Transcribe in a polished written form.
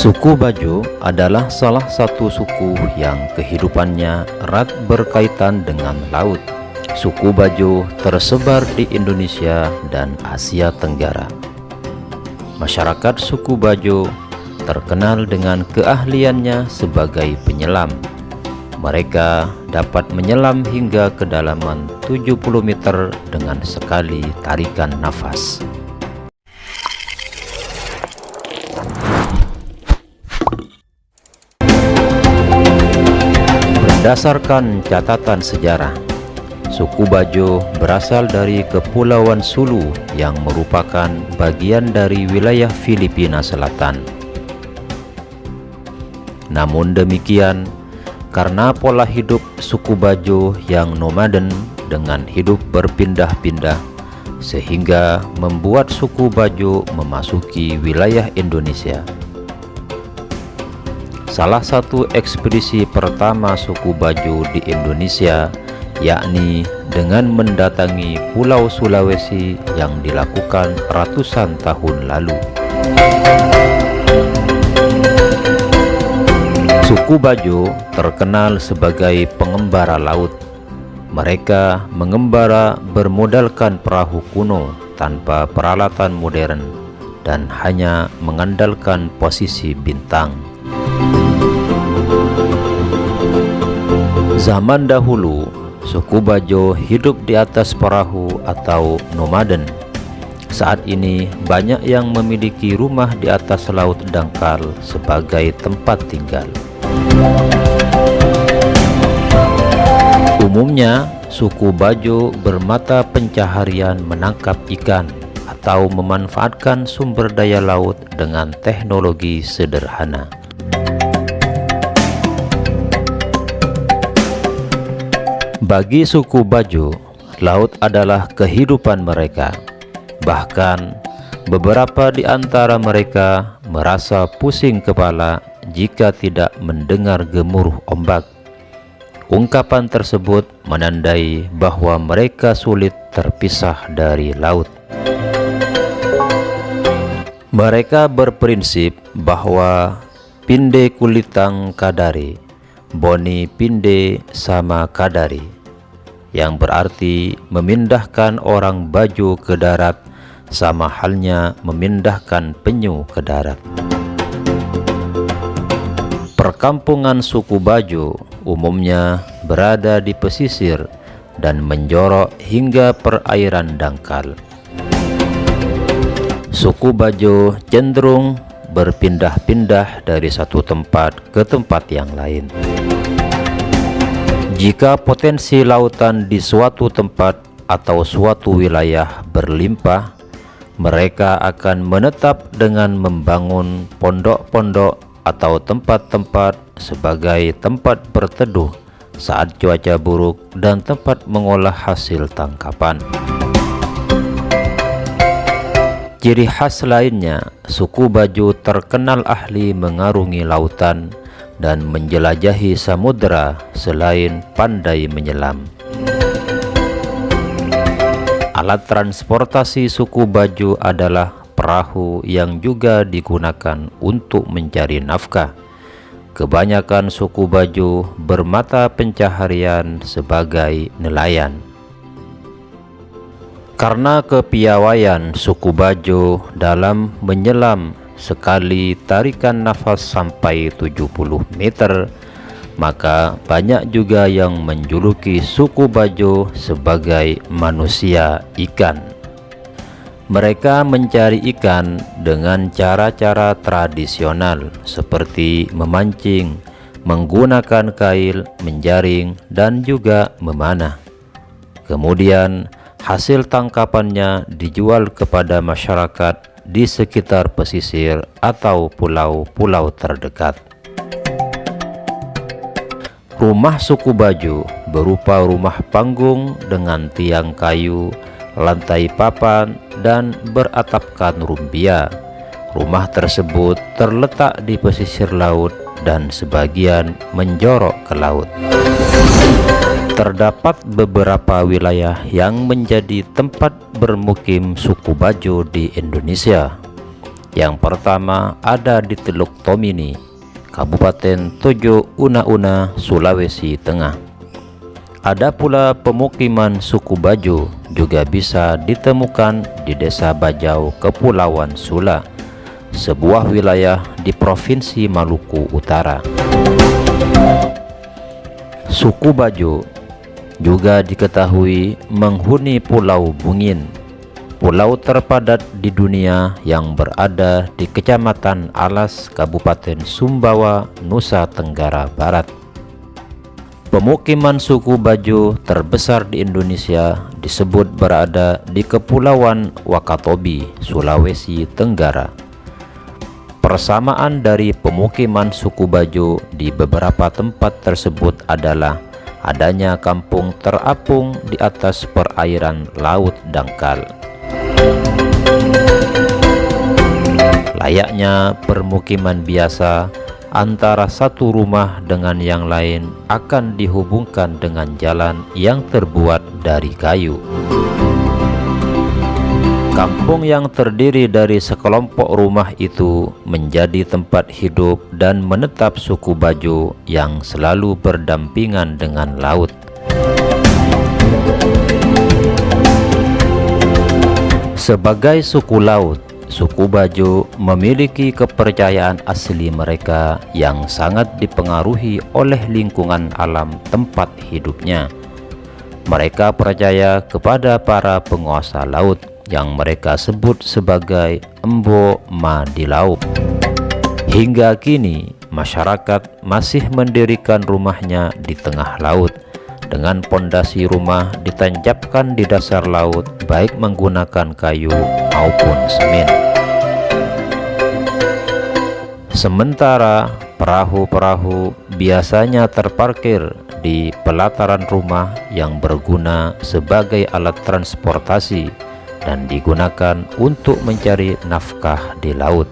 Suku Bajo adalah salah satu suku yang kehidupannya erat berkaitan dengan laut. Suku Bajo tersebar di Indonesia dan Asia Tenggara. Masyarakat suku Bajo terkenal dengan keahliannya sebagai penyelam. Mereka dapat menyelam hingga kedalaman 70 meter dengan sekali tarikan nafas. Berdasarkan catatan sejarah, suku Bajo berasal dari Kepulauan Sulu yang merupakan bagian dari wilayah Filipina Selatan. Namun demikian, karena pola hidup suku Bajo yang nomaden dengan hidup berpindah-pindah, sehingga membuat suku Bajo memasuki wilayah Indonesia. Salah satu ekspedisi pertama suku Bajo di Indonesia, yakni dengan mendatangi Pulau Sulawesi yang dilakukan ratusan tahun lalu. Suku Bajo terkenal sebagai pengembara laut. Mereka mengembara bermodalkan perahu kuno tanpa peralatan modern dan hanya mengandalkan posisi bintang. Zaman dahulu, suku Bajo hidup di atas perahu atau nomaden. Saat ini banyak yang memiliki rumah di atas laut dangkal sebagai tempat tinggal. Umumnya, suku Bajo bermata pencaharian menangkap ikan atau memanfaatkan sumber daya laut dengan teknologi sederhana. Bagi suku Bajo, laut adalah kehidupan mereka. Bahkan, beberapa di antara mereka merasa pusing kepala jika tidak mendengar gemuruh ombak. Ungkapan tersebut menandai bahwa mereka sulit terpisah dari laut. Mereka berprinsip bahwa pinde kulitang kadari, boni pinde sama kadari, yang berarti memindahkan orang Bajo ke darat sama halnya memindahkan penyu ke darat. Perkampungan suku Bajo umumnya berada di pesisir dan menjorok hingga perairan dangkal. Suku Bajo cenderung berpindah-pindah dari satu tempat ke tempat yang lain. Jika potensi lautan di suatu tempat atau suatu wilayah berlimpah, mereka akan menetap dengan membangun pondok-pondok atau tempat-tempat sebagai tempat berteduh saat cuaca buruk dan tempat mengolah hasil tangkapan. Ciri khas lainnya, suku Bajo terkenal ahli mengarungi lautan dan menjelajahi samudera selain pandai menyelam. Alat transportasi suku Bajo adalah perahu yang juga digunakan untuk mencari nafkah. Kebanyakan suku Bajo bermata pencaharian sebagai nelayan. Karena kepiawaian suku Bajo dalam menyelam sekali tarikan nafas sampai 70 meter, maka banyak juga yang menjuluki suku Bajo sebagai manusia ikan. Mereka mencari ikan dengan cara-cara tradisional seperti memancing, menggunakan kail, menjaring, dan juga memanah. Kemudian hasil tangkapannya dijual kepada masyarakat di sekitar pesisir atau pulau-pulau terdekat. Rumah suku Bajo berupa rumah panggung dengan tiang kayu, lantai papan, dan beratapkan rumbia. Rumah tersebut terletak di pesisir laut dan sebagian menjorok ke laut. Terdapat beberapa wilayah yang menjadi tempat bermukim suku Bajo di Indonesia, Yang pertama ada di Teluk Tomini, Kabupaten Tojo Una-Una, Sulawesi Tengah. Ada pula pemukiman suku Bajo juga bisa ditemukan di Desa Bajau, Kepulauan Sula, sebuah wilayah di Provinsi Maluku Utara. Suku Bajo juga diketahui menghuni Pulau Bungin, pulau terpadat di dunia yang berada di Kecamatan Alas, Kabupaten Sumbawa, Nusa Tenggara Barat. Pemukiman suku Bajo terbesar di Indonesia disebut berada di Kepulauan Wakatobi, Sulawesi Tenggara. Persamaan dari pemukiman suku Bajo di beberapa tempat tersebut adalah adanya kampung terapung di atas perairan laut dangkal. Layaknya permukiman biasa, antara satu rumah dengan yang lain akan dihubungkan dengan jalan yang terbuat dari kayu. Kampung yang terdiri dari sekelompok rumah itu menjadi tempat hidup dan menetap suku Bajo yang selalu berdampingan dengan laut. Sebagai suku laut, suku Bajo memiliki kepercayaan asli mereka yang sangat dipengaruhi oleh lingkungan alam tempat hidupnya. Mereka percaya kepada para penguasa laut yang mereka sebut sebagai Embo Ma di laut. Hingga kini, masyarakat masih mendirikan rumahnya di tengah laut, dengan pondasi rumah ditancapkan di dasar laut, baik menggunakan kayu maupun semen. Sementara perahu-perahu biasanya terparkir di pelataran rumah yang berguna sebagai alat transportasi dan digunakan untuk mencari nafkah di laut.